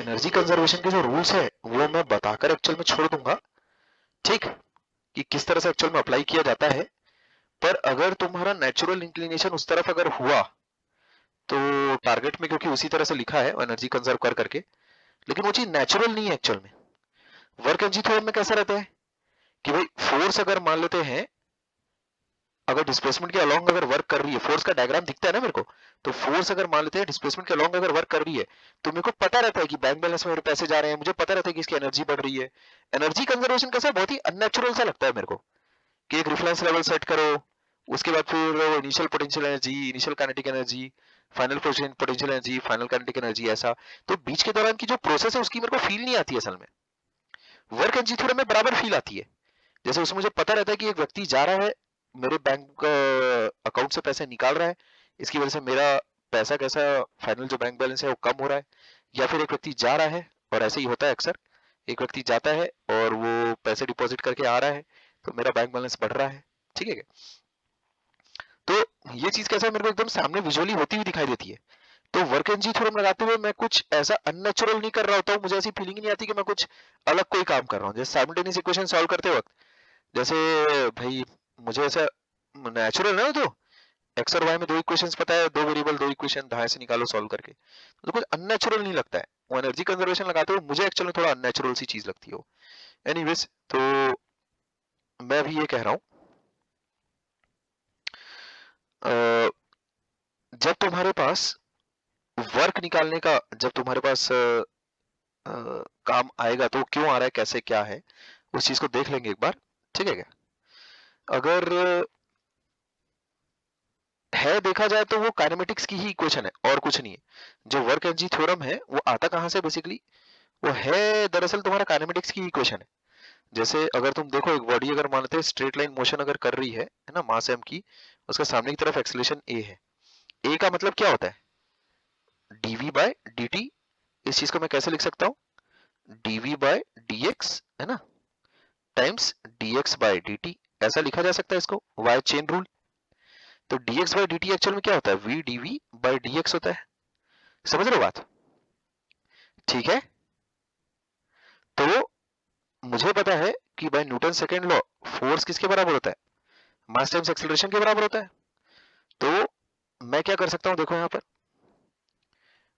Energy conservation के जो rules है वो मैं बताकर एक्चुअल में छोड़ दूंगा, ठीक, कि किस तरह से एक्चुअल में अप्लाई किया जाता है। पर अगर तुम्हारा नेचुरल इंक्लिनेशन उस तरफ अगर हुआ तो टारगेट में, क्योंकि उसी तरह से लिखा है एनर्जी कंजर्व कर करके, लेकिन वो चीज नेचुरल नहीं है एक्चुअल में। वर्क एनर्जी थ्योरम में कैसा रहता है कि भाई फोर्स अगर मान लेते हैं, अगर डिस्प्लेसमेंट के अलोंग अगर वर्क कर रही है, फोर्स का डायग्राम दिखता है ना मेरे को, तो फोर्स अगर मान लेते हैं डिस्प्लेसमेंट के अलोंग अगर वर्क कर रही है, तो मेरे को पता रहता है कि बैंक बैलेंस में मेरे पैसे जा रहे हैं, मुझे पता रहता है कि इसकी एनर्जी बढ़ रही है। एनर्जी कंजर्वेशन कैसा बहुत ही अननेचुरल सा लगता है मेरे को, कि एक रेफरेंस लेवल सेट करो, उसके बाद फिर वो initial potential energy, initial kinetic energy, final potential energy, final kinetic energy, ऐसा। तो बीच के दौरान की जो प्रोसेस है उसकी मेरे को फील नहीं आती है असल में। वर्क एनर्जी थ्योरम में बराबर फील आती है। जैसे उसमें मुझे पता रहता है कि एक व्यक्ति जा रहा है, मेरे बैंक अकाउंट से पैसे निकाल रहा है, इसकी वजह से मेरा पैसा कैसा, फाइनल जो बैंक बैलेंस है वो कम हो रहा है। या फिर एक व्यक्ति जा रहा है, और ऐसे ही होता है अक्सर, एक व्यक्ति जाता है और वो पैसे डिपॉजिट करके आ रहा है, तो मेरा बैंक बैलेंस बढ़ रहा है, ठीक है क्या? तो ये चीज कैसा है, मेरे को एकदम सामने विजुअली होती हुई दिखाई देती है। तो वर्क एनर्जी थ्योरम लगाते हुए मैं कुछ ऐसा अननेचुरल नहीं कर रहा होता हूँ, मुझे ऐसी फीलिंग नहीं आती कि मैं कुछ अलग कोई काम कर रहा हूँ। जैसे साइमल्टेनियस इक्वेशन सॉल्व करते वक्त, जैसे भाई मुझे ऐसा नेचुरल है ना, तो एक्स और वाई में दो इक्वेशंस पता है, दो वेरिएबल दो इक्वेशन धाए से निकालो सॉल्व करके, तो कुछ अननेचुरल नहीं लगता है। वो एनर्जी कंजर्वेशन लगाते हुए मुझे एक्चुअली थोड़ा अननेचुरल सी चीज लगती है वो। एनीवेज, तो मैं भी ये कह रहा हूँ, जब तुम्हारे पास वर्क निकालने का, जब तुम्हारे पास काम आएगा, तो क्यों आ रहा है, कैसे, क्या है, उस चीज को देख लेंगे एक बार, ठीक है क्या? अगर है देखा जाए तो वो काइनेमेटिक्स की ही इक्वेशन है और कुछ नहीं है। जो वर्क एनर्जी थ्योरम है वो आता कहां से बेसिकली, वो है दरअसल तुम्हारा काइनेमेटिक्स की इक्वेशन है। जैसे अगर तुम देखो, एक बॉडी अगर मानते हैं स्ट्रेट लाइन मोशन अगर कर रही है ना, मास m की, उसका सामने की तरफ एक्सेलरेशन a है। a का मतलब क्या होता है, dv बाय dt। इस चीज को मैं कैसे लिख सकता हूँ, dv बाय dx, है ना, टाइम्स dx बाय dt, ऐसा लिखा जा सकता है इसको, y चेन रूल। तो dx बाय dt एक्चुअल में क्या होता है, v dv बाय dx होता है। समझ रहे हो बात, ठीक है? तो मुझे पता है कि by Newton second law force किसके बराबर होता है, मास टाइम्स एक्सेलरेशन के बराबर होता है। तो मैं क्या कर सकता हूं, देखो यहाँ पर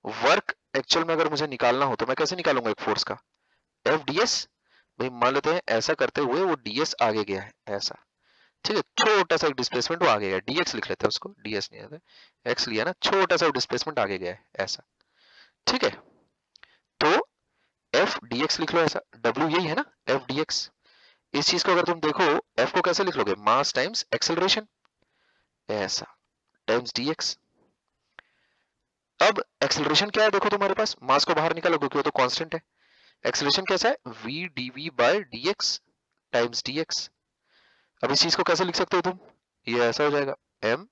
वर्क एक्चुअल में अगर मुझे निकालना हो तो मैं कैसे निकालूंगा एक फोर्स का, एफ डी एस। भाई मान लेते हैं ऐसा करते हुए वो ds आगे गया है, ऐसा, ठीक है, छोटा सा एक डिस्प्लेसमेंट वो आगे गया, dx लिख लेते हैं उसको, ds नहीं आता, x लिया ना, छोटा सा डिस्प्लेसमेंट आगे गया है, ऐसा, ठीक है। तो f dx लिख लो ऐसा, w यही है ना, f dx। इस चीज को अगर तुम देखो, f को कैसे लिख लोगे, मास टाइम्स एक्सेलरेशन, ऐसा, टाइम्स dx। अब एक्सेलरेशन क्या है, देखो तुम्हारे पास, मास को बाहर निकालो क्योंकि वो तो कांस्टेंट है। एक्सेलरेशन कैसा है, v dv by dx times dx। अब इस चीज को कैसे लिख सकते हो तुम, ये ऐसा हो जाएगा, m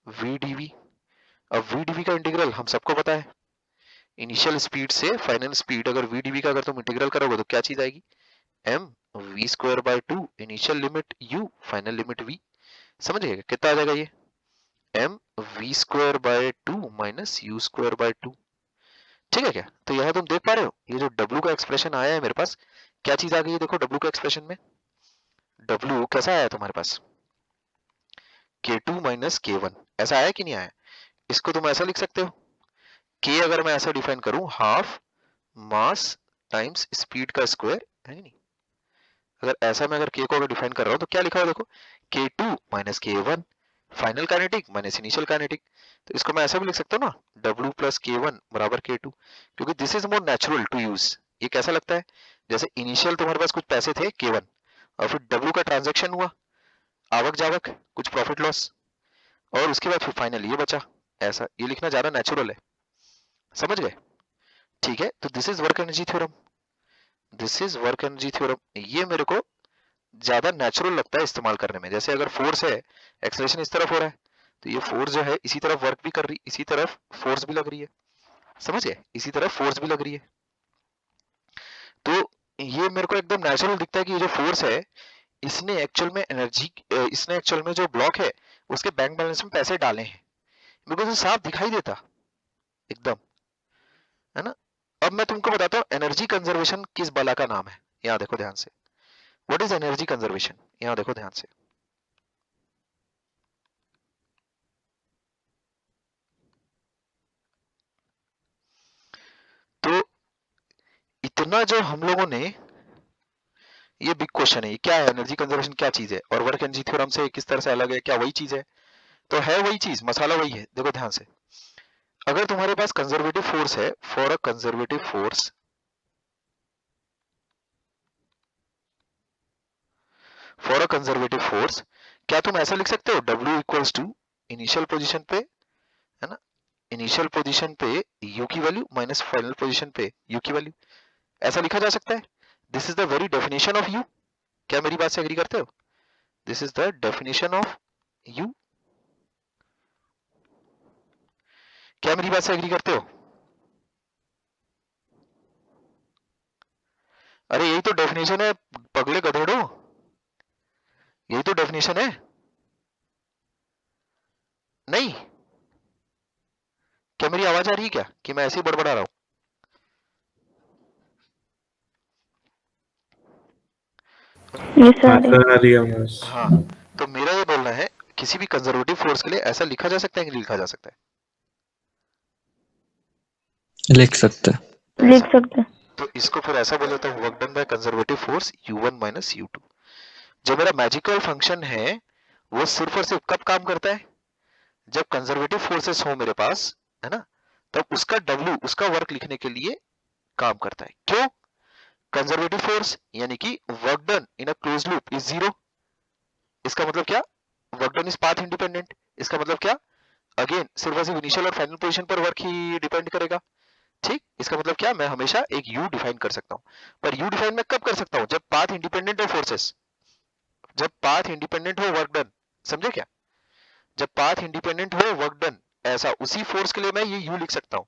v dv। अब v dv का इंटीग्रल हम सबको पता है, इनिशियल स्पीड से फाइनल स्पीड, अगर v dv का अगर तुम इंटीग्रल करोगे तो क्या चीज आएगी, m v square by 2 initial limit u final limit v। समझ गए कितना आ जाएगा ये, m v square by 2 minus u square by 2, ठीक है क्या? तो यह तुम देख पा रहे हो, ये जो w का एक्सप्रेशन आया है मेरे पास, क्या चीज आ गई है, देखो w का एक्सप्रेशन में w कैसा आया तुम्हारे पास, k2 माइनस k1, ऐसा आया कि नहीं आया? इसको तुम ऐसा लिख सकते हो, k अगर मैं ऐसा डिफाइन करूं, हाफ मास टाइम्स स्पीड का स्क्वायर, है नहीं? अगर ऐसा मैं अगर k को अगर डिफाइन कर रहा हूं तो क्या लिखा हुआ देखो, k2 minus k1 final kinetic minus initial kinetic. तो इसको मैं ऐसा भी लिख सकता हूँ ना, w प्लस k1 बराबर k2, क्योंकि this is more natural to use. ये कैसा लगता है, जैसे इनिशियल तुम्हारे पास कुछ पैसे थे k1, और फिर w का ट्रांजेक्शन हुआ, आवक जावक, कुछ प्रॉफिट लॉस, और उसके बाद फिर फाइनल ये बचा, ऐसा। ये लिखना ज्यादा नेचुरल है, समझ गए? ठीक है, तो this is work energy theorem, this is work energy theorem. ये मेरे को ज्यादा नेचुरल लगता है इस्तेमाल करने में। जैसे अगर फोर्स है, एक्सेलरेशन इस तरफ हो रहा है, तो ये फोर्स जो है इसी तरफ वर्क भी कर रही, इसी तरफ फोर्स भी लग रही है, समझ गए, इसी तरफ फोर्स भी लग रही है। तो ये मेरे को एकदम नेचुरल दिखता है कि ये जो फोर्स है, इसने एक्चुअल में एनर्जी, इसने एक्चुअल में जो ब्लॉक है उसके बैंक बैलेंस में पैसे डाले हैं, मेरे को तो साफ दिखाई देता एकदम, है ना? अब अब मैं तुमको बताता हूँ एनर्जी कंजर्वेशन किस बला का नाम है। यहाँ देखो ध्यान से, व्हाट इज एनर्जी कंजर्वेशन, यहाँ देखो ध्यान से। तो इतना जो हम लोगों ने, ये बिग क्वेश्चन है, ये क्या है एनर्जी कंजर्वेशन, क्या चीज है, और वर्क एनर्जी थ्योरम से किस तरह से अलग है, क्या वही चीज है? तो है वही चीज, मसाला वही है। देखो ध्यान से, अगर तुम्हारे पास कंजर्वेटिव फोर्स है, for a conservative force, for a conservative force, क्या तुम ऐसा लिख सकते हो W equals to initial position पे, है ना, इनिशियल पोजीशन पे U की वैल्यू माइनस फाइनल पोजीशन पे U की वैल्यू, ऐसा लिखा जा सकता है? This is the very definition of U। क्या मेरी बात से एग्री करते हो? This is the definition of U। क्या मेरी बात से एग्री करते हो? अरे यही तो डेफिनेशन है पगले गधेड़ो, यही तो डेफिनेशन है। नहीं, क्या मेरी आवाज आ रही है क्या, कि मैं ऐसे ही बड़बड़ा रहा हूं? यस आ रही है। हाँ, तो मेरा ये बोलना है किसी भी कंजर्वेटिव फोर्स के लिए ऐसा लिखा जा सकता है कि नहीं लिखा जा सकता है? लिख सकते हैं। लिख सकते हैं। तो इसको फिर ऐसा बोल देता हूँ, work done by conservative force U1 minus U2। जो मेरा मैजिकल फंक्शन है वो सिर्फ और सिर्फ कब काम करता है? जब कंजर्वेटिव फोर्सेस हो मेरे पास, है ना, तब उसका W, उसका वर्क लिखने के लिए काम करता है। क्यों? कंजर्वेटिव फोर्स यानी कि work done in a close loop is zero. इसका मतलब क्या? Work done is path independent. इसका मतलब क्या? अगेन सिर्फ और सिर्फ इनिशियल और फाइनल पोजीशन पर वर्क ही डिपेंड करेगा। ठीक, इसका मतलब क्या, मैं हमेशा एक U डिफाइन कर सकता हूं। पर U डिफाइन मैं कब कर सकता हूं? जब पाथ इंडिपेंडेंट हो फोर्सेस, जब पाथ इंडिपेंडेंट हो वर्क डन। समझे क्या? जब पाथ इंडिपेंडेंट हो वर्क डन, ऐसा उसी फोर्स के लिए मैं ये U लिख सकता हूं।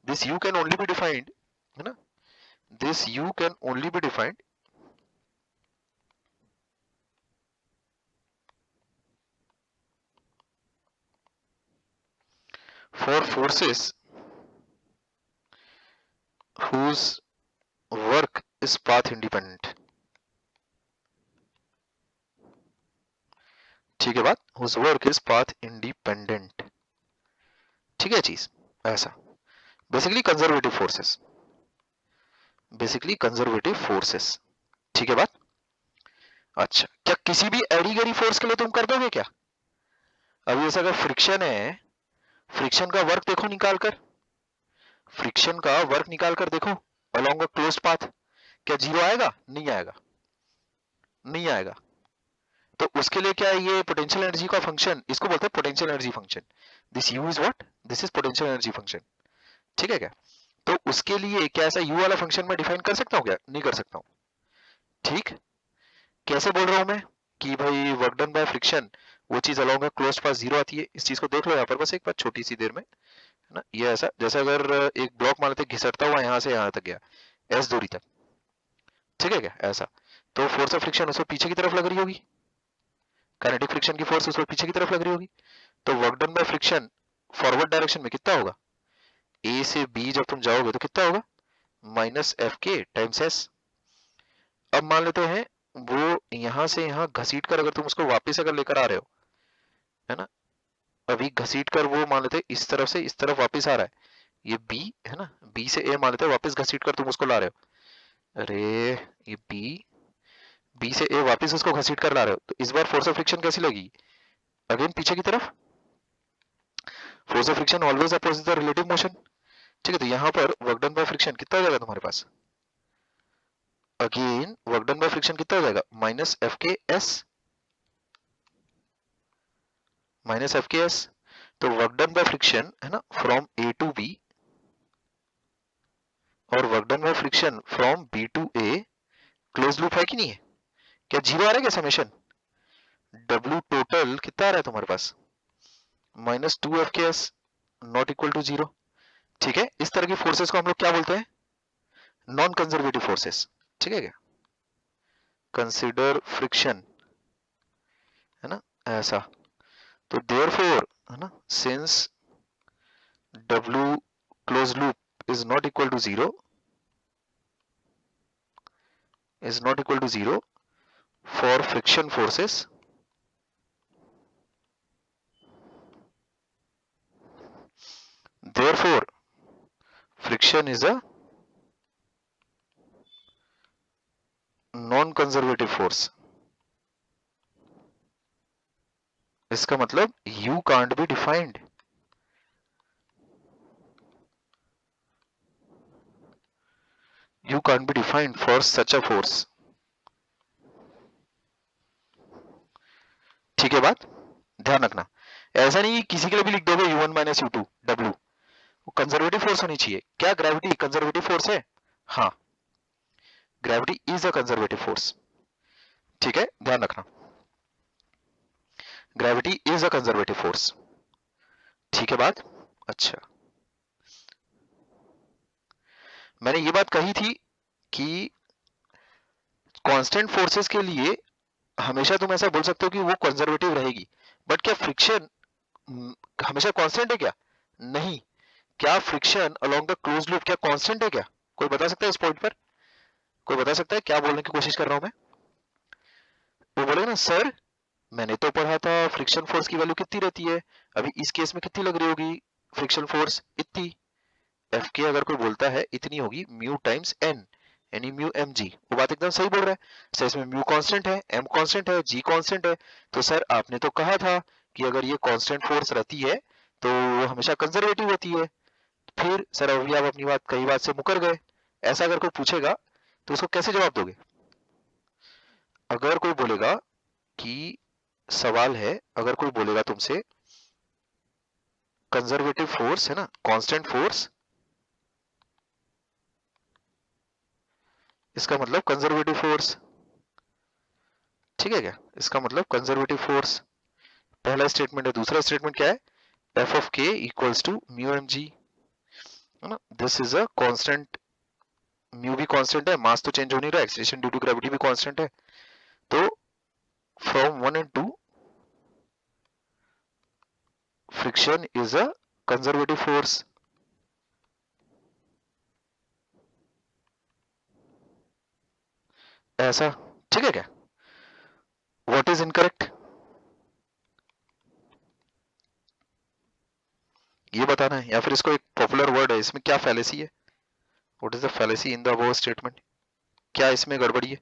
This U can only be defined, है ना, this U can only be defined for forces whose work is path independent। ठीक है बात, whose work is path independent। ठीक है चीज, ऐसा basically conservative forces, basically conservative forces. ठीक है बात। अच्छा, क्या किसी भी एडी गैरी फोर्स के लिए तुम कर दोगे क्या? अब जैसे अगर फ्रिक्शन है, फ्रिक्शन का वर्क देखो निकाल कर, फ्रिक्शन का वर्क निकाल कर देखो अलोंग अ क्लोज्ड पाथ, क्या जीरो आएगा? नहीं आएगा, नहीं आएगा। तो उसके लिए क्या है, ये पोटेंशियल एनर्जी का फंक्शन, इसको बोलते हैं potential energy function. This you is what, this is potential energy function. ठीक है क्या? तो उसके लिए क्या ऐसा यू वाला फंक्शन मैं डिफाइन कर सकता हूँ क्या? नहीं कर सकता हूँ। ठीक, कैसे बोल रहा हूं मैं कि भाई वर्क डन बाय फ्रिक्शन, वो चीज अलोंग क्लोज पास जीरो आती है। इस चीज को देख लो यहाँ पर बस एक बार छोटी सी देर में, है ना, ये ऐसा जैसे अगर एक ब्लॉक मान लेते घिसटता हुआ यहाँ से यहाँ तक गया, एस दूरी तक, ठीक है क्या, ऐसा, तो फोर्स ऑफ फ्रिक्शन उसको पीछे की तरफ लग रही होगी, काइनेटिक फ्रिक्शन की फोर्स उसको पीछे की तरफ लग रही होगी। तो work done by friction forward direction में कितना होगा? ए से बी जब तुम जाओगे तो कितना होगा? माइनस एफ के टाइम्स एस। अब मान लेते हैं वो यहां से यहां घसीट कर अगर तुम उसको वापस अगर लेकर आ रहे हो, है ना, अभी घसीट कर वो मान लेते इस तरफ से इस तरफ वापस आ रहा है, ये बी है ना, बी से ए मान लेते हैं वापस घसीट कर तुम उसको ला रहे हो, अरे ये बी, बी से ए वापस उसको घसीट कर ला रहे हो, तो इस बार फोर्स ऑफ फ्रिक्शन कैसी लगेगी? अगेन पीछे की तरफ। Force of friction always opposite the relative motion. ठीक है, तो यहाँ पर वर्क डन बाय फ्रिक्शन कितना हो जाएगा तुम्हारे पास? Again work done by friction कितना हो जाएगा? Minus F K S, minus F K S. तो वर्क डन बाय फ्रिक्शन है ना फ्रॉम ए टू बी, और work done by friction from B to A, close loop है कि नहीं है? क्या जीरो आ रहा है क्या समेशन? डब्ल्यू टोटल कितना आ रहा है तुम्हारे पास? Minus two F K S, not equal to zero. ठीक है, इस तरह की फोर्सेस को हम लोग क्या बोलते हैं? Non conservative forces. ठीक है क्या? कंसिडर फ्रिक्शन, है ना, ऐसा। तो देयरफॉर, है ना, since W close loop is not equal to zero, is not equal to 0 for friction forces therefore friction is a non conservative force. इसका मतलब U can't be defined. U can't be defined for such a force. ठीक है बात, ध्यान रखना। ऐसा नहीं किसी के लिए भी लिख दोगे U1 माइनस U2 W, वो कंजर्वेटिव फोर्स होनी चाहिए। क्या ग्रेविटी कंजर्वेटिव फोर्स है? हाँ, gravity is a conservative force. ठीक है, ध्यान रखना, gravity is a conservative force. ठीक है बात। अच्छा, मैंने ये बात कही थी कि कांस्टेंट फोर्सेस के लिए हमेशा तुम ऐसा बोल सकते हो कि वो कंजर्वेटिव रहेगी, बट क्या फ्रिक्शन हमेशा कांस्टेंट है क्या? नहीं। क्या friction along the close loop क्या कांस्टेंट है क्या? कोई बता सकता है इस पॉइंट पर? कोई बता सकता है क्या बोलने की कोशिश कर रहा हूं मैं? वो बोलेगा ना सर मैंने तो पढ़ा था फ्रिक्शन फोर्स की वैल्यू कितनी रहती है, अभी इस केस में कितनी लग रही होगी फ्रिक्शन फोर्स? इतनी। एफ के अगर कोई बोलता है इतनी होगी म्यू टाइम्स एन, यानी म्यू एम जी, वो बात एकदम सही बोल रहा है सर। इसमें म्यू कांस्टेंट है, एम कांस्टेंट है, जी कांस्टेंट है, तो सर आपने तो कहा था कि अगर ये कांस्टेंट फोर्स रहती है तो वो हमेशा कंजर्वेटिव होती है। फिर सर अभी आप अपनी बात कई बात से मुकर गए। ऐसा अगर कोई पूछेगा तो उसको कैसे जवाब दोगे? अगर कोई बोलेगा कि सवाल है, अगर कोई बोलेगा तुमसे कंजर्वेटिव फोर्स है ना, कांस्टेंट फोर्स, इसका मतलब कंजर्वेटिव फोर्स। ठीक है क्या? इसका मतलब कंजर्वेटिव फोर्स, पहला स्टेटमेंट है। दूसरा स्टेटमेंट क्या है? F of K equals to mu M G, है ना, this is a constant. Mu भी कांस्टेंट है, मास तो चेंज हो नहीं रहा, एक्सीलरेशन ड्यू टू ग्रेविटी भी कांस्टेंट है, तो from 1 and 2 friction is a conservative force. ऐसा ठीक है क्या? व्हाट इज इनकरेक्ट ये बताना है, या फिर इसको एक पॉपुलर वर्ड है, इसमें क्या फैलेसी है? What is the fallacy in the above statement? क्या इसमें गड़बड़ी है?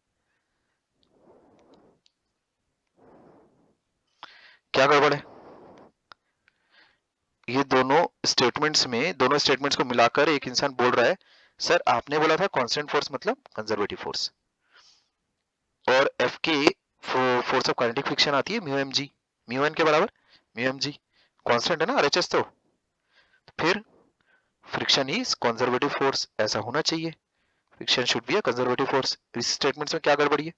क्या गड़बड़ है? ये दोनों स्टेटमेंट्स को मिलाकर एक इंसान बोल रहा है सर आपने बोला था कांस्टेंट फोर्स मतलब कंजर्वेटिव फोर्स, और F K force of kinetic friction आती है mu M G, mu N K बराबर म्यू एम जी, कांस्टेंट है ना आरएचएस, तो फिर फ्रिक्शन इज कंजर्वेटिव फोर्स, ऐसा होना चाहिए। Friction should be a conservative force. इस स्टेटमेंट्स में क्या गड़बड़ी है?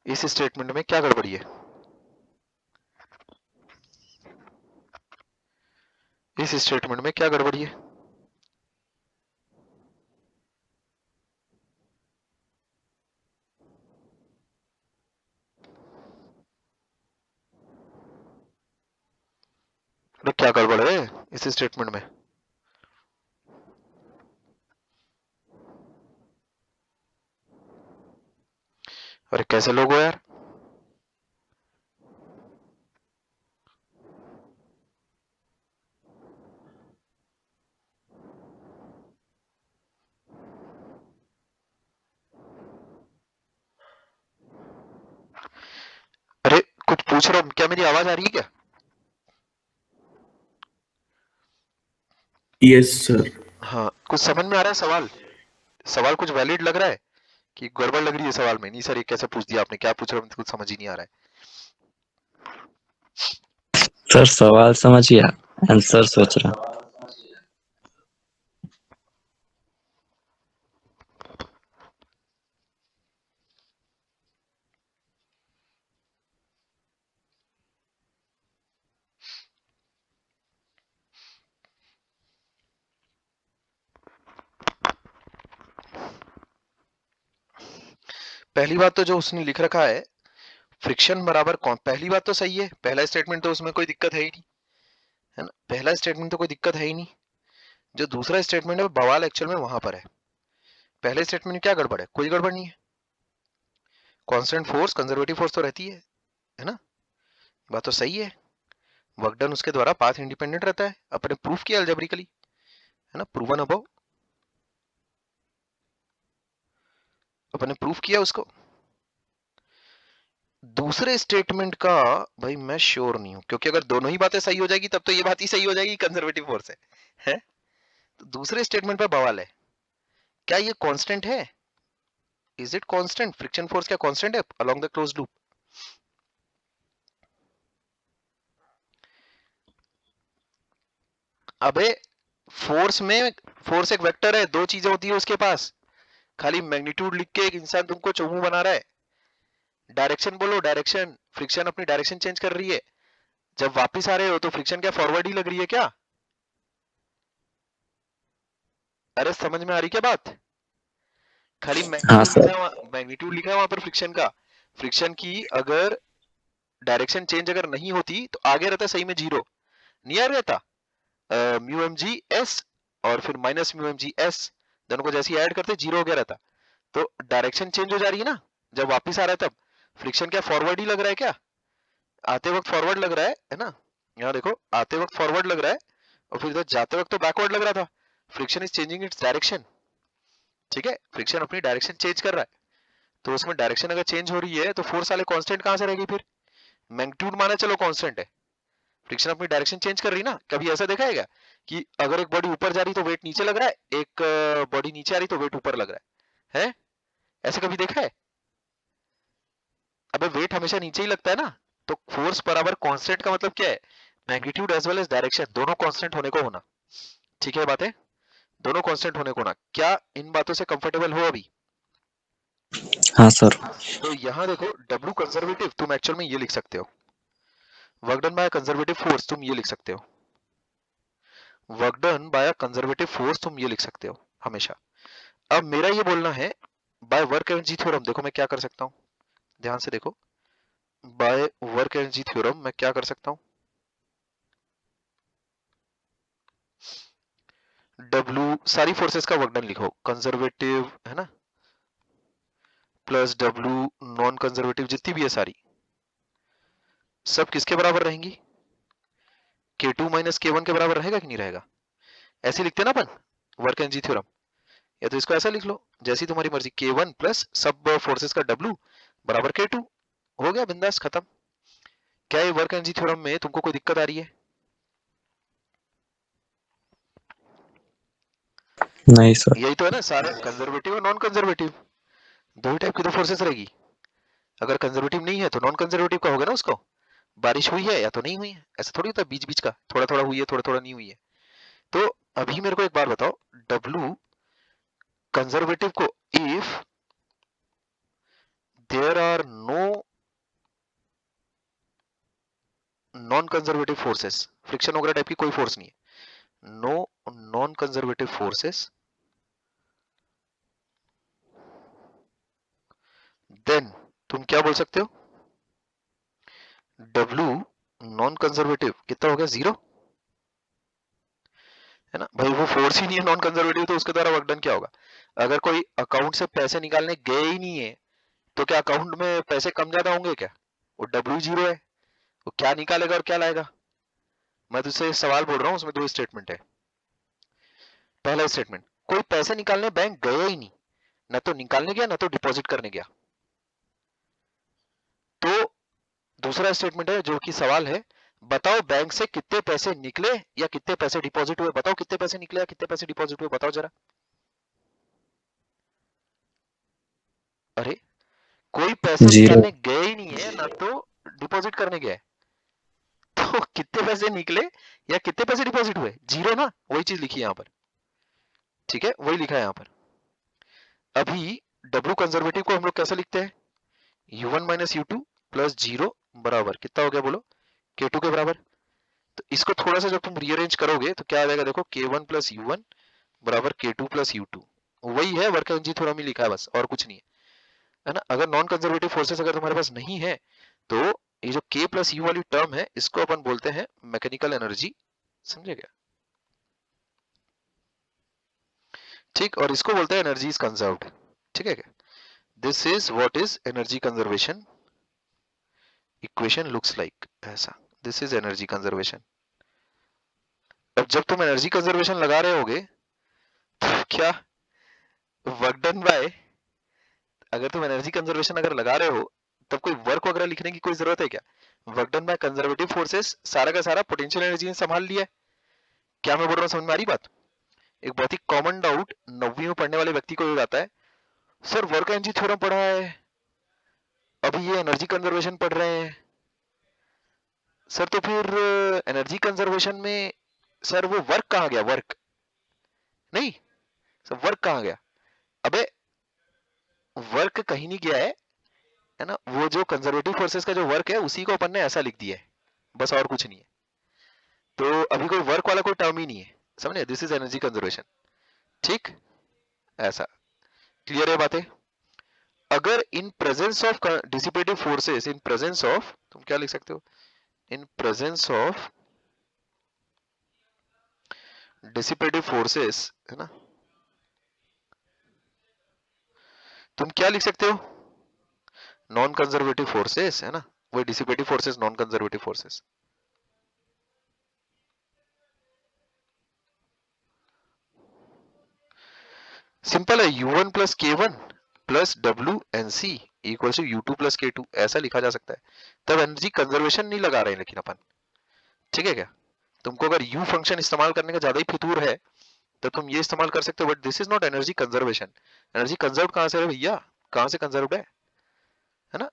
इस स्टेटमेंट में क्या गड़बड़ी है? इस स्टेटमेंट में क्या गड़बड़ी है? अरे क्या गड़बड़ है इस स्टेटमेंट में? अरे कैसे लोग हो यार? अरे कुछ पूछ रहा हूँ, क्या मेरी आवाज आ रही है क्या? Yes sir. हाँ, कुछ समझ में आ रहा है सवाल? सवाल कुछ वैलिड लग रहा है कि गड़बड़ लग रही है सवाल में? नहीं सर ये कैसे पूछ दिया आपने, क्या पूछ रहे हो, कुछ समझ ही नहीं आ रहा है। सर सवाल समझिए, आंसर सोच रहा। पहली बात तो जो उसने लिख रखा है फ्रिक्शन बराबर कौन, पहली बात तो सही है, पहला स्टेटमेंट तो उसमें कोई दिक्कत है ही नहीं, है ना, पहला स्टेटमेंट तो कोई दिक्कत है ही नहीं। जो दूसरा स्टेटमेंट है बवाल एक्चुअल में वहां पर है। पहले स्टेटमेंट में क्या गड़बड़ है? कोई गड़बड़ नहीं है। कांस्टेंट फोर्स कंजर्वेटिव फोर्स तो रहती है ना? बात तो सही है। वर्क डन उसके द्वारा पाथ इंडिपेंडेंट रहता है, अपने प्रूफ किया अलजेब्रिकली, है ना? प्रूवन अबव, अपने प्रूफ किया उसको। दूसरे स्टेटमेंट का भाई मैं श्योर नहीं हूं, क्योंकि अगर दोनों ही बातें सही हो जाएगी तब तो ये बात ही सही हो जाएगी कंजर्वेटिव फोर्स है? तो दूसरे स्टेटमेंट पर बवाल है। क्या ये कांस्टेंट है? Is it constant? Friction force क्या कांस्टेंट है अलोंग द क्लोज्ड लूप? अबे फोर्स एक वेक्टर है, दो चीजें होती है उसके पास। खाली मैग्नीट्यूड लिख के एक इंसान तुमको चौमू बना रहा है। डायरेक्शन बोलो, डायरेक्शन, फ्रिक्शन अपनी डायरेक्शन चेंज कर रही है। जब वापस आ रहे हो तो फ्रिक्शन क्या फॉरवर्ड ही लग रही है क्या? अरे समझ में आ रही क्या बात? खाली हाँ सर। मैग्नीट्यूड लिखा है वहां पर फ्रिक्शन का। फ्रिक्शन की अगर डायरेक्शन चेंज अगर नहीं होती तो आगे रहता सही में जीरो, नहीं आ रहता म्यू एम जी एस और फिर minus mu M G S, दोनों को जैसे ऐड करते जीरो हो गया रहता। तो डायरेक्शन चेंज हो जा रही है ना जब वापस आ रहा है तब। फ्रिक्शन क्या फॉरवर्ड ही लग रहा है क्या? आते वक्त फॉरवर्ड लग रहा है ना? यहाँ देखो, आते वक्त फॉरवर्ड लग रहा है और फिर इधर जाते वक्त तो बैकवर्ड लग रहा था। Friction is changing its direction, ठीक है? फ्रिक्शन अपनी डायरेक्शन चेंज कर रहा है, तो उसमें डायरेक्शन अगर चेंज हो रही है तो फोर्स वाले कांस्टेंट कहां से रहेगी फिर? मैग्नीट्यूड माना चलो कांस्टेंट है, फ्रिक्शन अपनी डायरेक्शन चेंज कर रही ना। कभी ऐसा देखा है क्या कि अगर एक बॉडी ऊपर जा रही तो वेट नीचे लग रहा है, एक बॉडी नीचे आ रही तो वेट ऊपर लग रहा है? ऐसे कभी देखा है? अबे वेट हमेशा नीचे ही लगता है ना। तो फोर्स बराबर कांस्टेंट का मतलब क्या है? Magnitude as well as direction दोनों कांस्टेंट होने को होना, ठीक है बातें? दोनों कांस्टेंट होने को होना। क्या इन बातों से कंफर्टेबल हो अभी? हाँ सर। तो यहाँ देखो, W कंजर्वेटिव तुम एक्चुअल में ये लिख सकते हो, work done by conservative force तुम ये लिख सकते हो, work done by conservative force तुम ये लिख सकते हो हमेशा। अब मेरा ये बोलना है बाय वर्क एनर्जी थ्योरम, देखो मैं क्या कर सकता हूँ, ध्यान से देखो। बाय वर्क एनर्जी थ्योरम मैं क्या कर सकता हूँ? W सारी फोर्सेस का वर्क डन लिखो, कंजर्वेटिव है ना, प्लस W नॉन कंजर्वेटिव जितनी भी है सारी, सब किसके बराबर रहेंगी? K2 माइनस K1 के बराबर रहेगा कि नहीं रहेगा? ऐसे लिखते ना अपन वर्क एनर्जी थ्योरम। या तो इसको ऐसा लिख लो, जैसी तुम्हारी मर्जी, K1 प्लस सब फोर्सेस का W बराबर K2, हो गया बिंदास खत्म। क्या ये वर्क एनर्जी थ्योरम में तुमको कोई दिक्कत आ रही है? नहीं सर। यही तो है ना, सारे कंजर्वेटिव और नॉन कंजर्वेटिव दो ही टाइप की तो फोर्सेस रहेगी। अगर कंजर्वेटिव नहीं है तो नॉन कंजर्वेटिव का होगा ना उसको। बारिश हुई है या तो नहीं हुई है, ऐसा थोड़ी होता है बीच बीच का, थोड़ा थोड़ा हुई है थोड़ा थोड़ा नहीं हुई है। तो अभी मेरे को एक बात बताओ, W कंजर्वेटिव को, if there are no non conservative forces, friction वगैरह टाइप की कोई फोर्स नहीं है, no non conservative forces, then तुम क्या बोल सकते हो? W नॉन कंजर्वेटिव कितना हो गया? जीरो, है ना भाई? वो फोर्स ही नहीं है नॉन कंजर्वेटिव, तो उसके द्वारा वर्क डन क्या होगा? अगर कोई अकाउंट से पैसे निकालने गए ही नहीं है तो क्या अकाउंट में पैसे कम ज्यादा होंगे क्या? वो W जीरो है, वो क्या निकालेगा और क्या लाएगा? मैं तुझसे एक सवाल बोल रहा हूँ, उसमें दो स्टेटमेंट है। पहला स्टेटमेंट, कोई पैसे निकालने बैंक गया ही नहीं, ना तो निकालने गया ना तो डिपॉजिट करने गया। तो दूसरा स्टेटमेंट है जो कि सवाल है, बताओ बैंक से कितने पैसे निकले या कितने पैसे डिपॉजिट हुए? बताओ कितने पैसे निकले या कितने पैसे डिपॉजिट हुए, बताओ जरा। अरे कोई पैसे जीरो। निकालने गए ही नहीं है ना तो डिपॉजिट करने गया है, तो कितने पैसे निकले या कितने पैसे डिपॉजिट हुए? जीरो ना, वही चीज लिखी है यहाँ पर, ठीक है? वही लिखा है यहाँ पर। अभी W कंजर्वेटिव को हम लोग कैसे लिखते हैं? U1 minus U2 plus zero बराबर कितना हो गया बोलो? K2 के बराबर। तो इसको थोड़ा सा जब तुम रीअरेंज करोगे तो क्या आ जाएगा? देखो K1 प्लस U1 बराबर K2 प्लस U2, वही है वर्क एनर्जी थ्योरम ही लिखा है बस, और कुछ नहीं है ना? अगर नॉन कंजर्वेटिव फोर्सेस अगर तुम्हारे पास नहीं है तो ये जो K प्लस U वाली टर्म है इसको अपन बोलते हैं मैकेनिकल एनर्जी, समझे क्या? ठीक, और इसको बोलते हैं एनर्जी इज कंजर्व्ड। ठीक है क्या? This is what is energy conservation equation looks like, ऐसा। This is energy conservation. अब जब तुम एनर्जी कंजर्वेशन लगा रहे होगे तो क्या वर्क डन बाय, अगर तुम एनर्जी कंजर्वेशन अगर लगा रहे हो तब कोई वर्क वगैरह लिखने की कोई जरूरत है क्या? Work done by conservative forces सारा का सारा पोटेंशियल एनर्जी ने संभाल लिया है। क्या मैं बोल रहा हूँ, समझ में आ रही बात? एक बहुत ही कॉमन डाउट 9वीं में पढ़ने वाले व्यक्ति को हो जाता है, सर वर्क एनर्जी थ्योरम पढ़ा है, अभी ये एनर्जी कंजर्वेशन पढ़ रहे हैं सर, तो फिर एनर्जी कंजर्वेशन में सर वो वर्क कहाँ गया? वर्क नहीं सर, वर्क कहाँ गया? अबे वर्क कहीं नहीं गया है ना, वो जो कंजर्वेटिव फोर्सेस का जो वर्क है उसी को अपन ने ऐसा लिख दिया है, बस और कुछ नहीं है। तो अभी कोई वर्क वाला कोई टर्म ही नहीं है, समझे? This is energy conservation. ठीक, ऐसा क्लियर है बातें? अगर in presence of dissipative forces, in presence of, तुम क्या लिख सकते हो, in presence of dissipative forces, है ना, तुम क्या लिख सकते हो? नॉन कंजर्वेटिव फोर्सेस, है ना, वो dissipative forces, non conservative forces. Simple है, U1 plus K1 plus WNC equal to U2 plus K2, ऐसा लिखा जा सकता है। तब एनर्जी कंजर्वेशन नहीं लगा रहे हैं लेकिन अपन, ठीक है क्या? तुमको अगर U फंक्शन इस्तेमाल करने का ज्यादा ही फितूर है तो तुम ये इस्तेमाल कर सकते हो, but this is not energy conservation. Energy conserve कहां से है भैया? कहां से कंजर्व्ड है ना?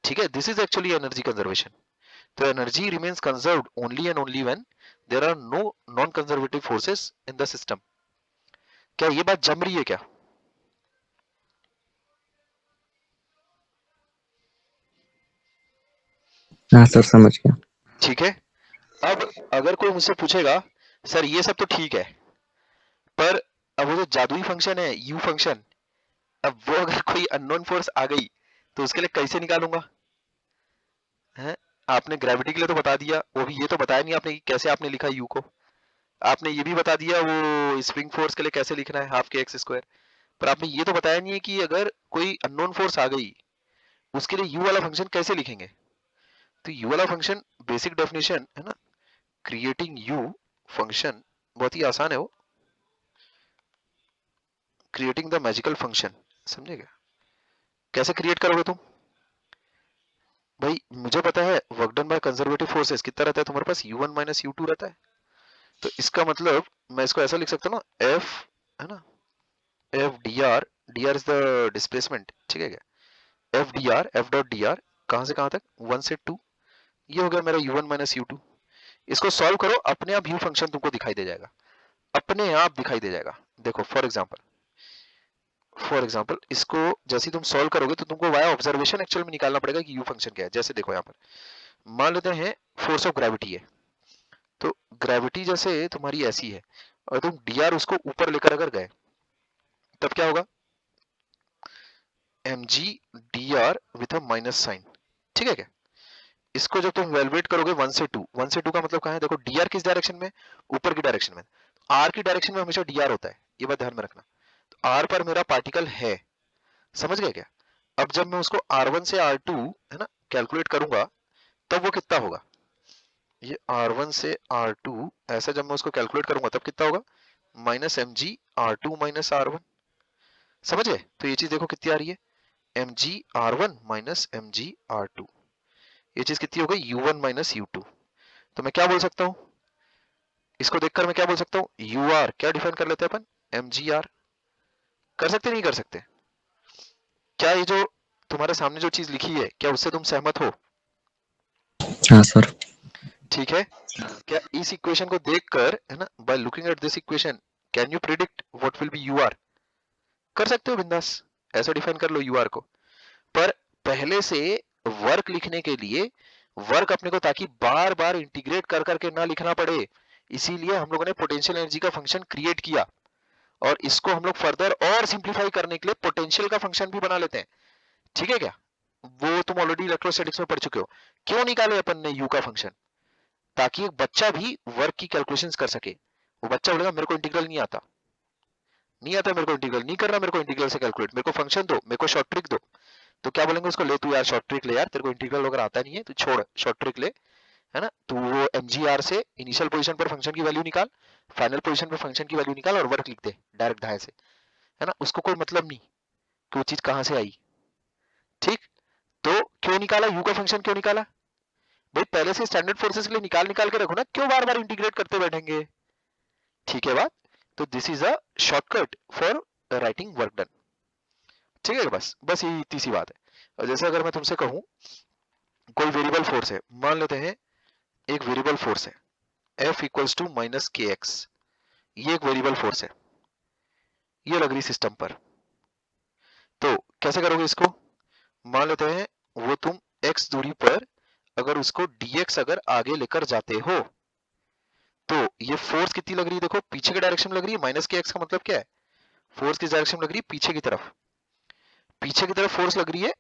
ठीक है, this is actually energy conservation. तो energy remains conserved only and only when there are no non conservative forces in the system. क्या ये बात जम रही है क्या? हाँ सर, समझ गया। ठीक है। अब अगर कोई मुझसे पूछेगा सर ये सब तो ठीक है, पर अब वो जो जादुई फंक्शन है यू फंक्शन, अब वो अगर कोई अननोन फोर्स आ गई तो उसके लिए कैसे निकालूंगा? है, आपने ग्रेविटी के लिए तो बता दिया, वो भी ये तो बताया नहीं आपने कि कैसे आपने लिखा यू को। आपने ये भी बता दिया वो स्प्रिंग फोर्स के लिए कैसे लिखना है, हाफ के एक्स स्क्वायर, पर आपने ये तो बताया नहीं है कि अगर कोई अननोन फोर्स आ गई उसके लिए यू वाला फंक्शन कैसे लिखेंगे। तो यू वाला फंक्शन बेसिक डेफिनेशन है ना, क्रिएटिंग यू फंक्शन बहुत ही आसान है वो, क्रिएटिंग द मैजिकल फंक्शन, समझेगा? कैसे क्रिएट करोगे तुम? भाई मुझे पता है work done by conservative forces कितना रहता है तुम्हारे पास, U1 माइनस U2 रहता है। तो इसका मतलब मैं इसको ऐसा लिख सकता हूँ ना, F, है ना, F dr, dr is the displacement, ठीक है क्या? F dr, F dot dr कहां से कहां तक, 1 से 2, ये हो गया मेरा U1 माइनस U2। इसको सॉल्व करो, अपने आप U फंक्शन तुमको दिखाई दे जाएगा, अपने आप दिखाई दे जाएगा। देखो फॉर एग्जांपल इसको जैसे ही तुम सॉल्व करोगे तो तुमको वाया ऑब्जर्वेशन एक्चुअल में निकालना पड़ेगा कि यू फंक्शन क्या है। जैसे देखो यहाँ पर मान लेते हैं फोर्स ऑफ ग्रेविटी है, तो ग्रेविटी जैसे तुम्हारी ऐसी है और तुम dr उसको ऊपर लेकर अगर गए तब क्या होगा, mg dr with a minus sign, ठीक है क्या? इसको जब तुम वैल्यूएट करोगे 1 से 2, 1 से 2 का मतलब कहाँ है, देखो dr किस डायरेक्शन में, ऊपर की डायरेक्शन में, r की डायरेक्शन में हमेशा dr होता है, ये बात ध्यान में रखना। तो r पर मेरा पार्टिकल है, समझ गए क्या? अब जब मैं उसको R1 से R2 है ना कैलकुलेट करूंगा तब वो कितना होगा, ये R1 से R2 ऐसा जब मैं उसको कैलकुलेट करूंगा तब कितना होगा, minus mg R2 minus R1, समझ गए? तो ये चीज देखो कितनी आ रही है, mg R1 minus mg R2, ये चीज कितनी हो गई, U1 माइनस U2। तो मैं क्या बोल सकता हूँ, इसको देखकर मैं क्या बोल सकता हूँ, UR क्या डिफाइन कर लेते हैं अपन, mgr, कर सकते नहीं कर सकते? क्या ये जो तुम्हारे सामने जो चीज लिखी है क्या उससे तुम सहमत हो? हाँ सर। ठीक है, क्या इस इक्वेशन को देखकर, है ना, by looking at this equation can you predict what will be U R? कर सकते हो बिंदास, ऐसा डिफाइन कर लो यूआर को। पर पहले से वर्क लिखने के लिए वर्क अपने को ताकि बार बार इंटीग्रेट कर करके ना लिखना पड़े, इसीलिए हम लोगों ने पोटेंशियल एनर्जी का फंक्शन क्रिएट किया, और इसको हम लोग फर्दर और सिंप्लीफाई करने के लिए पोटेंशियल का फंक्शन भी बना लेते हैं, ठीक है क्या? वो तुम ऑलरेडी इलेक्ट्रोस्टैटिक्स में पढ़ चुके हो। क्यों निकाले अपन ने यू का फंक्शन, ताकि एक बच्चा भी वर्क की कैलकुलेशंस कर सके। वो बच्चा बोलेगा मेरे को इंटीग्रल नहीं आता, नहीं आता मेरे को इंटीग्रल, नहीं कर रहा मेरे को इंटीग्रल से कैलकुलेट, मेरे को फंक्शन दो, मेरे को शॉर्ट ट्रिक दो, तो क्या बोलेंगे उसको, ले तू यार शॉर्ट ट्रिक ले यार, तेरे को इंटीग्रल वगैरह आता नहीं है, तू छोड़ शॉर्ट ट्रिक ले, है ना, तू वो mgr से इनिशियल पोजीशन पर फंक्शन की वैल्यू निकाल, फाइनल पोजीशन पर फंक्शन की वैल्यू निकाल और वर्क लिख दे डायरेक्ट धाए से, है ना, उसको कोई मतलब नहीं कि वो चीज कहां से आई। ठीक, तो क्यों निकाला, यू का फंक्शन क्यों निकाला भाई, पहले से स्टैंडर्ड फोर्सेस के लिए निकाल निकाल के रखो ना, क्यों बार बार इंटीग्रेट करते बैठेंगे। ठीक है बात, तो this is a shortcut for writing work done. ठीक है, बस बस यही इतनी सी बात है। और जैसे अगर मैं तुमसे कहूं कोई वेरिएबल फोर्स है, मान लेते हैं एक वेरिएबल फोर्स है F इक्वल्स टू माइनस के एक्स, ये एक वेरिएबल फोर्स है, ये लग रही सिस्टम पर, तो कैसे करोगे इसको, मान लेते हैं वो तुम x दूरी पर अगर उसको dx अगर आगे लेकर जाते हो, तो ये फोर्स कितनी लग रही है, देखो पीछे के डायरेक्शन में लग रही है, माइनस के एक्स का मतलब क्या है, फोर्स किस डायरेक्शन में लग रही है, पीछे की तरफ, पीछे की तरफ फोर्स लग रही है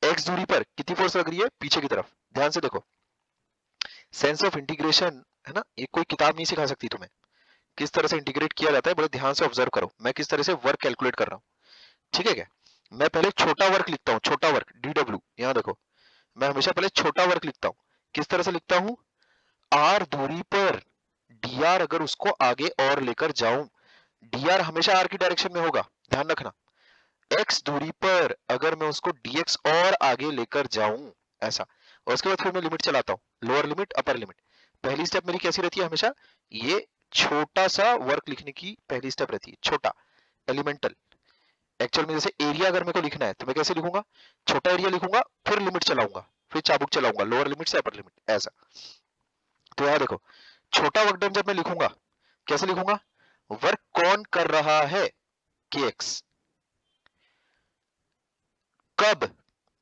x दूरी पर कितनी फोर्स लग रही है, पीछे की तरफ। ध्यान से देखो, सेंस ऑफ इंटीग्रेशन है ना, ये कोई किताब नहीं सिखा सकती तुम्हें किस तरह से इंटीग्रेट किया जाता है, बड़े ध्यान से ऑब्जर्व करो मैं किस तरह से वर्क कैलकुलेट कर रहा हूँ। ठीक है क्या, मैं पहले छोटा वर्क लिखता हूँ, छोटा वर्क dw, यहाँ देखो मैं हमेशा पहले छोटा वर्क लिखता हूँ, किस तरह से लिखता हूँ, r दूरी पर dr अगर उसको आगे और लेकर जाऊं, dr हमेशा r की डायरेक्शन में होगा, ध्यान रखना, x दूरी पर अगर मैं उसको dx और आगे लेकर जाऊं ऐसा, और उसके बाद फिर मैं लिमिट चलाता हूँ, लोअर लिमिट अपर लिमिट। पहली स्टेप मेरी कैसी रहती है हमेशा, ये छोटा सा वर्क लिखने की पहली स्टेप रहती है, छोटा एलिमेंटल। एक्चुअल में जैसे एरिया अगर मेरे को लिखना है तो मैं कैसे लिखूंगा, छोटा एरिया लिखूंगा, फिर लिमिट चलाऊंगा, फिर चाबुक चलाऊंगा, लोअर लिमिट से अपर लिमिट ऐसा। तो यहाँ देखो छोटा वर्क डन जब मैं लिखूंगा कैसे लिखूंगा, वर्क कौन कर रहा है, के एक्स, कब,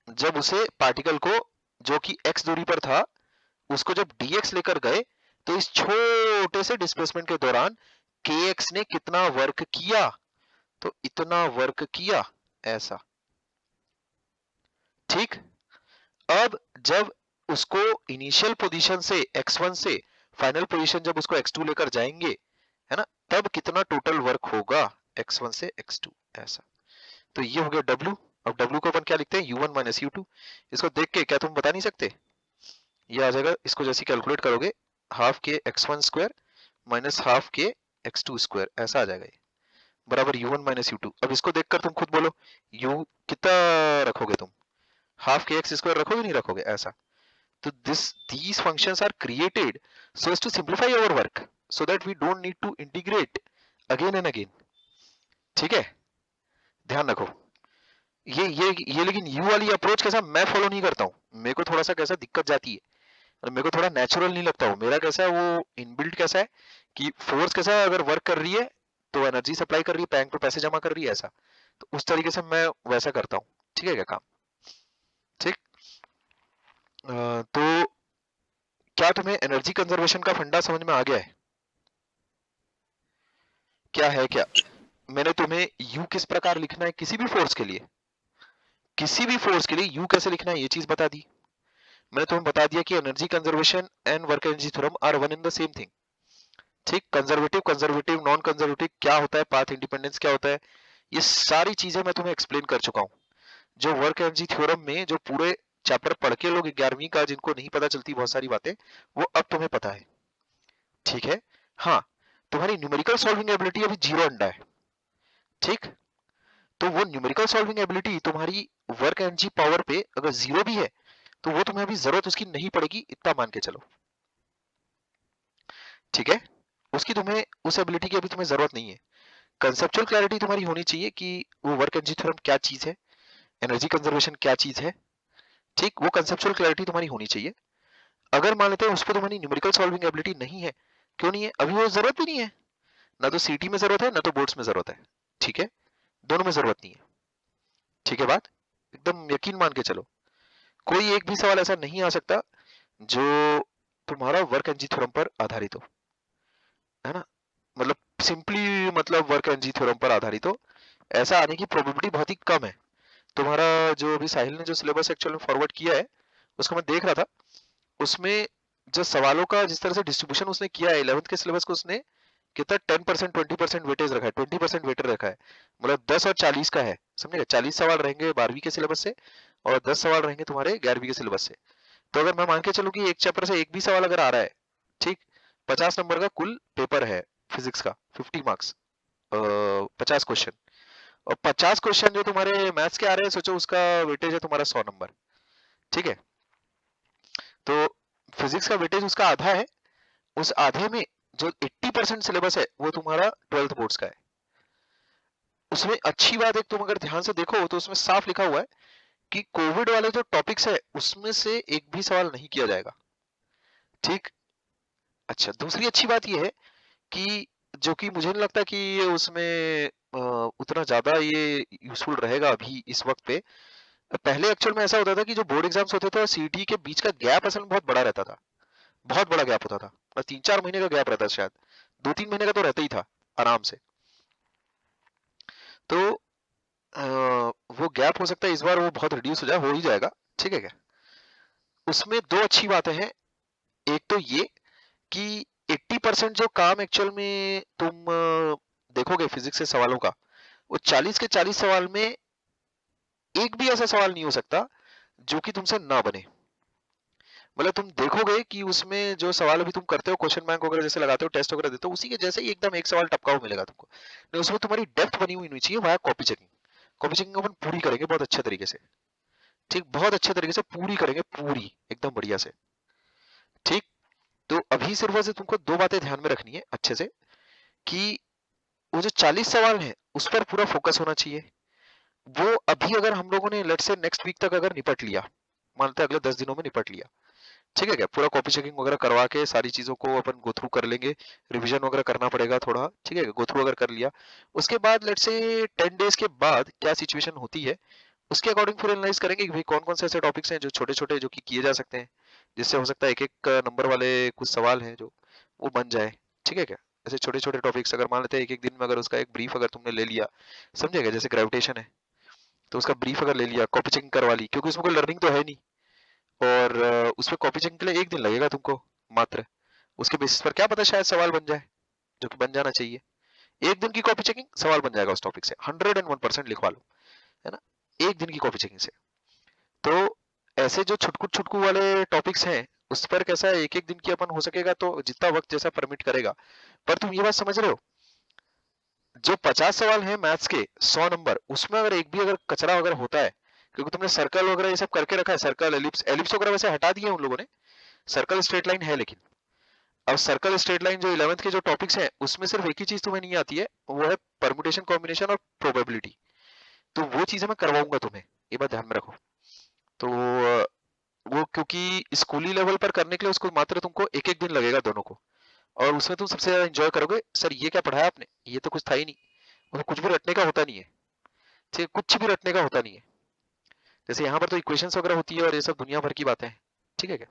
जब उसे पार्टिकल को जो कि x दूरी पर था उसको जब dx लेकर गए, तो इस छोटे से डिस्प्लेसमेंट के दौरान kx ने कितना वर्क किया, तो इतना वर्क किया ऐसा। ठीक, अब जब उसको इनिशियल पोजीशन से x1 से फाइनल पोजीशन जब उसको x2 लेकर जाएंगे, है ना, तब कितना टोटल वर्क होगा x1 से x2 ऐसा। तो ये हो गया w। अब w को अपन क्या लिखते हैं, u1 माइनस u2। इसको देख के क्या तुम बता नहीं सकते, ये आ जाएगा, इसको जैसे कैलकुलेट करोगे हाफ के x1 स्क्वायर माइनस हाफ के x2 स्क्वायर ऐसा आ जाएगा, ये बराबर u1 माइनस u2। अब इसको देखकर तुम खुद बोलो u कितना रखोगे तुम, हाफ के x स्क्वायर रखोगे नहीं रखोगे ऐसा। तो these functions are created so as to simplify our work so that we don't need to integrate again and again। ठीक है, ध्यान रखो, ये लेकिन यू वाली अप्रोच कैसा मैं फॉलो नहीं करता हूँ, मेरे को थोड़ा सा कैसा दिक्कत जाती है और मेरे को थोड़ा नेचुरल नहीं लगता हूँ। मेरा कैसा है वो इनबिल्ट कैसा है कि फोर्स कैसा है, अगर वर्क कर रही है तो एनर्जी सप्लाई कर रही है, बैंक पे पैसे जमा कर रही है ऐसा, तो उस तरीके से मैं वैसा करता हूँ। ठीक है क्या काम, ठीक। तो क्या तुम्हें एनर्जी कंजर्वेशन का फंडा समझ में आ गया है, क्या है क्या, मैंने तुम्हें यू किस प्रकार लिखना है किसी भी फोर्स के लिए, किसी भी फोर्स के लिए यू कैसे लिखना है ये चीज बता दी। मैंने तुम्हें बता दिया कि energy conservation and work energy theorem are one in the same thing. ठीक, कंजर्वेटिव कंजर्वेटिव नॉन कंजर्वेटिव क्या होता है, पाथ इंडिपेंडेंस क्या होता है, ये सारी चीजें मैं तुम्हें एक्सप्लेन कर चुका हूँ। जो वर्क एनर्जी थ्योरम में जो पूरे चैप्टर पढ़ के लोग 11वीं का जिनको नहीं पता चलती बहुत सारी बातें, वो अब तुम्हें पता है। ठीक है, हाँ, तुम्हारी न्यूमेरिकल सॉल्विंग एबिलिटी अभी 0 अंडा है। ठीक, तो वो न्यूमेरिकल सॉल्विंग एबिलिटी तुम्हारी वर्क एनर्जी पावर पे अगर 0 भी है तो वो तुम्हें अभी जरूरत उसकी नहीं पड़ेगी, इतना मान के चलो। ठीक है, उसकी तुम्हें उस एबिलिटी की अभी तुम्हें जरूरत नहीं है। कंसेप्चुअल क्लैरिटी तुम्हारी होनी चाहिए कि वो वर्क एनर्जी थ्योरम क्या चीज है, एनर्जी कंजर्वेशन क्या चीज है। ठीक, वो कंसेप्चुअल क्लैरिटी तुम्हारी होनी चाहिए। अगर मान लेते हैं उस पर तुम्हारी न्यूमेरिकल सॉल्विंग एबिलिटी नहीं है, क्यों नहीं है, अभी वो जरूरत भी नहीं है, ना तो सीटी में जरूरत है ना तो बोर्ड्स में जरूरत है। ठीक है, दोनों में जरूरत नहीं है। ठीक है, बात एकदम यकीन मान के चलो, कोई एक भी सवाल ऐसा नहीं आ सकता जो तुम्हारा वर्क एनर्जी थ्योरम पर आधारित हो, है ना, मतलब सिंपली मतलब वर्क एनर्जी थ्योरम पर आधारित हो, ऐसा आने की प्रोबेबिलिटी बहुत ही कम है। तुम्हारा जो अभी साहिल ने जो सिलेबस एक्चुअल में फॉरवर्ड किया है उसको मैं देख रहा था, उसमें जो सवालों का जिस तरह से डिस्ट्रीब्यूशन उसने किया है 11th के सिलेबस को उसने कितना 10% 20% वेटेज रखा है, 20% वेटेज रखा है, मतलब 10 और 40 का है, समझेगा। 40 सवाल रहेंगे 12वीं के सिलेबस से और 10 सवाल रहेंगे तुम्हारे 11वीं के सिलेबस से। तो अगर मैं मान के चलूं कि एक चैप्टर से एक भी सवाल अगर आ रहा है, ठीक, 50 नंबर का कुल पेपर है फिजिक्स का, 50 मार्क्स, 50 क्वेश्चन, और 50 क्वेश्चन जो तुम्हारे मैथ्स के आ रहे हैं, सोचो उसका वेटेज है तुम्हारा 100 नंबर, ठीक है। तो फिजिक्स का वेटेज उसका आधा है, उस आधे में जो 80% सिलेबस है वो तुम्हारा 12th बोर्ड्स का है। उसमें अच्छी बात एक, तुम अगर ध्यान से देखो तो उसमें साफ लिखा हुआ है कि कोविड वाले जो टॉपिक्स है उसमें से एक भी सवाल नहीं किया जाएगा, ठीक। अच्छा, दूसरी अच्छी बात यह है कि जो कि मुझे नहीं लगता कि ये उसमें उतना ज्यादा ये यूजफुल रहेगा अभी इस वक्त पे। पहले एक्चुअल में ऐसा होता था कि जो बोर्ड एग्जाम्स होते थे और सीईटी के बीच का गैप असल में बहुत बड़ा रहता था, बहुत बड़ा गैप होता था, और 3-4 महीने का गैप रहता था, शायद 2-3 महीने का तो रहता ही था आराम से। तो वो गैप हो सकता है इस बार वो बहुत रिड्यूस हो जाए, हो ही जाएगा, ठीक है क्या। उसमें दो अच्छी बातें हैं, एक तो ये कि 80% जो काम एक्चुअल में तुम देखोगे फिजिक्स के सवालों का, वो 40 के 40 सवाल में एक भी ऐसा सवाल नहीं हो सकता जो कि तुमसे ना बने। मतलब तुम देखोगे कि उसमें जो सवाल अभी तुम करते हो, क्वेश्चन बैंक वगैरह जैसे लगाते हो, टेस्ट वगैरह देते हो, उसी के जैसे ही एकदम एक सवाल टपका हुआ मिलेगा तुमको, नहीं उसमें तुम्हारी डेप्थ बनी हुई नहीं चाहिए, via copy checking. Copy checking अपन पूरी करेंगे बहुत अच्छे तरीके से, ठीक, बहुत अच्छे तरीके से पूरी करेंगे, पूरी एकदम बढ़िया से, ठीक। तो अभी सिर्फ वैसे तुमको दो बातें ध्यान में रखनी है अच्छे से, कि वो जो 40 सवाल है उस पर पूरा फोकस होना चाहिए। वो अभी अगर हम लोगों ने लेट्स से नेक्स्ट वीक तक अगर निपट लिया, मानते हैं अगले 10 दिनों में निपट लिया, ठीक है क्या, पूरा कॉपी चेकिंग वगैरह करवा के सारी चीजों को अपन गो थ्रू कर लेंगे, रिवीजन वगैरह करना पड़ेगा थोड़ा, ठीक है, गो थ्रू अगर कर लिया, उसके बाद लेट्स से 10 डेज के बाद क्या सिचुएशन होती है उसके अकॉर्डिंग फिर एनालाइज करेंगे कि भाई कौन कौन से ऐसे टॉपिक्स हैं जो छोटे छोटे जो कि किए जा सकते हैं, जिससे हो सकता है एक एक नंबर वाले कुछ सवाल हैं जो वो बन जाए, ठीक है क्या। ऐसे छोटे छोटे टॉपिक्स अगर मान लेते हैं एक एक दिन में अगर उसका एक ब्रीफ अगर तुमने ले लिया, समझेगा, जैसे ग्रेविटेशन है तो उसका ब्रीफ अगर ले लिया, कॉपी चेकिंग करवा ली, क्योंकि उसमें कोई लर्निंग तो है नहीं, और उसमें कॉपी चेकिंग के लिए एक दिन लगेगा तुमको मात्र, उसके बेसिस पर क्या पता शायद सवाल बन जाए, जो कि बन जाना चाहिए। एक दिन की कॉपी चेकिंग सवाल बन जाएगा उस टॉपिक से, 101% लिखवा लो, है ना, एक दिन की कॉपी चेकिंग से। तो ऐसे जो छुटकू छुटकू वाले टॉपिक्स हैं उस पर कैसा है, एक एक दिन की अपन हो सकेगा तो जितना वक्त जैसा परमिट करेगा। पर तुम ये बात समझ रहे हो, जो 50 सवाल है मैथ्स के 100 नंबर, उसमें अगर एक भी अगर कचरा वगैरह होता है, क्योंकि तुमने सर्कल वगैरह ये सब करके रखा है, सर्कल एलिप्स, एलिप्स वगैरह वैसे हटा दिए उन लोगों ने, सर्कल स्ट्रेट लाइन है, लेकिन अब सर्कल स्ट्रेट लाइन जो 11th के जो टॉपिक्स हैं उसमें सिर्फ एक ही चीज तुम्हें नहीं आती है, वो है परम्यूटेशन कॉम्बिनेशन और प्रोबेबिलिटी। तो वो चीजें मैं करवाऊंगा तुम्हें, ये बात ध्यान में रखो। तो वो क्योंकि स्कूली लेवल पर करने के लिए उसको मात्र तुमको एक एक दिन लगेगा दोनों को, और उसमें तुम सबसे ज्यादा एंजॉय करोगे, सर ये क्या पढ़ाया आपने, ये तो कुछ था ही नहीं, उसमें कुछ भी रटने का होता नहीं है, ठीक है, कुछ भी रटने का होता नहीं है। जैसे यहाँ पर तो इक्वेशंस वगैरह होती है और ये सब दुनिया भर की बातें हैं, ठीक है क्या।